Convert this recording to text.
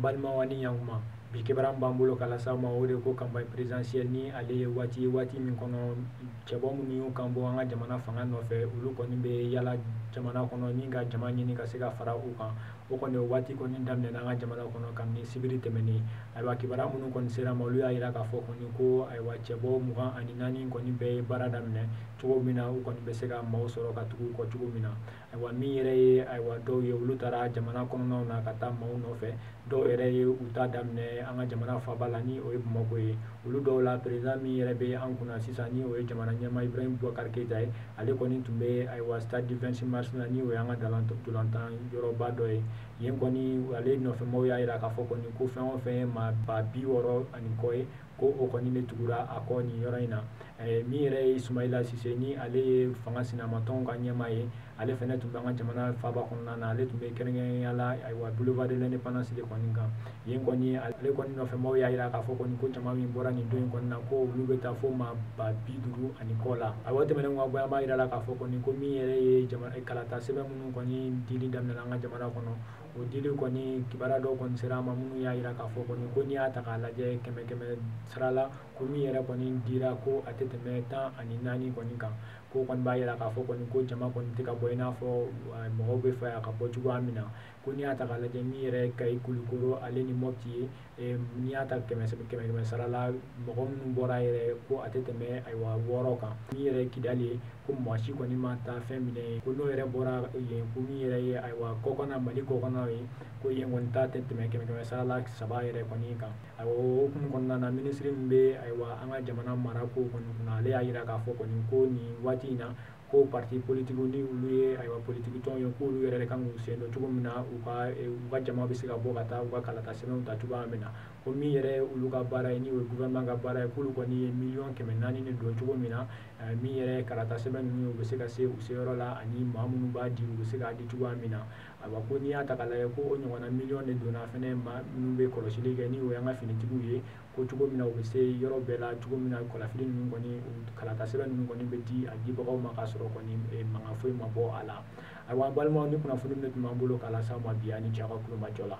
balima wani yankuma bi kibaran bambulo kala sama o de ko campagne présidentielle ni ale wati min kono cɛbɔ minnu y'u kan bɔ an ka jamana fanga nɔfɛ olu kɔni bɛ yala jamana kɔnɔ ni ka jama ɲini ka se ka fara u kan o kɔni waati kɔni daminɛna an ka jamana kɔnɔ kabini sibiri tɛmɛnen ayiwa kibaruya minnu kɔni sera ma olu y'a jira k'a fɔ kɔni ko ayiwa cɛbɔ 24 kɔni bɛ ye baara daminɛ cogo min na u kɔni bɛ se ka maaw sɔrɔ ka tugu u kɔ cogo min na ayiwa min yɛrɛ ye ayiwa dɔw ye olu taara jamana kɔnɔnaw na ka taa maaw nɔfɛ dɔw yɛrɛ ye u ta daminɛ an ka jamana faaba la ni o ye Bamakɔ ye olu dɔw la président min yɛrɛ bɛ an kunna sisan ni o ye jamana ɲɛmaa Ibrahim Boubacar Keita ye ale kɔni tun bɛ ayiwa stade du 26 mars la ni o y'an ka dolantan yɔrɔba dɔ ye yen kɔni ale nɔfɛmɔgɔw y'a jira k'a fɔ kɔni ko fɛn o fɛn ye maa ba 60 ani kɔ ye ko o kɔni de tugura a kɔ nin yɔrɔ in na min yɛrɛ ye Soumaïla Cissé ni ale ye fanga sinamatɔnw ka ɲɛmaa ye ale fɛnɛ tun bɛ an ka jamana faaba kɔnɔna na ale tun bɛ kɛrɛnkɛrɛnnenya la ayiwa boulevard de l'indépendance de kɔni kan yen kɔni ale kɔni nɔfɛmɔgɔw y'a jira k'a fɔ kɔni ko jama min bɔra nin don in kɔni na ko olu bɛ taa fo maa ba 50 ani kɔ la ayiwa tɛmɛnen kɔ an b'a jira la k'a fɔ kɔni ko min yɛrɛ ye kalata sɛbɛn minnu kɔni dili daminɛna an ka jamana kɔnɔ o dili kɔni kibaruya dɔw kɔni sera a ma minnu y'a jira k'a fɔ kɔni ko n'i y'a ta k'a lajɛ 100 sara la ko min yɛrɛ kɔni dira ko a tɛ tɛmɛ 14 kɔni kan ko kɔni b'a jira k'a fɔ kɔni ko jama kɔni tɛ ka bɔ i n'a fɔ mɔgɔw bɛ fɛ a ka bɔ cogoya min na ko n'i y'a ta k'a lajɛ min yɛrɛ ye Kayi Kulikoro ale ni Mopti ye n'i y'a ta 100 sara la mɔgɔ minnu bɔra yɛrɛ ko a tɛ tɛmɛ ayiwa 6 kan min yɛrɛ ye Kidali ye ko maa si kɔni ma taa fɛn minɛ ye ko n'o yɛrɛ bɔra yen ko min yɛrɛ ye ayiwa kɔkana Mali kɔkanaw ye ko yen kɔni ta tɛ tɛmɛ 100 sara la 3 yɛrɛ kɔni kan ayiwa o hukumu kɔnɔna na minisiri min bɛ ayiwa an ka jamana marako kɔni kunna ale y'a jira k'a fɔ kɔni ko nin waati in na ko parti politique ni olu ye ayiwa politique tɔnw ye k'olu yɛrɛ de kan k'u sen don cogo min na u ka jama bɛ se ka bɔ ka taa u ka kalata sɛbɛnw ta cogoya min na ko min yɛrɛ ye olu ka baara ye ni o ye gouvernement ka baara ye k'olu kɔni ye 400,000 de don cogo min na min yɛrɛ ye kalata sɛbɛn ninnu u bɛ se ka se u seyɔrɔ la ani maa minnu b'a di u bɛ se k'a di cogoya min na ayiwa ko n'i y'a ta k'a lajɛ ko o ɲɔgɔnna million de donna fɛnɛ maa minnu bɛ kɔlɔsili kɛ ni o y'an ka finitigiw ye ko cogo min na u bɛ se yɔrɔ bɛɛ la cogo min na kɔlɔsili ninnu kɔni kalata sɛbɛn ninnu kɔni bɛ di a dibagaw ma k'a sɔrɔ kɔni mankan foyi ma bɔ a la ayiwa an balimaw ni kunnafoni min tun b'an bolo k'a lase aw ma bi ani cɛ aw ka kulomajɔ la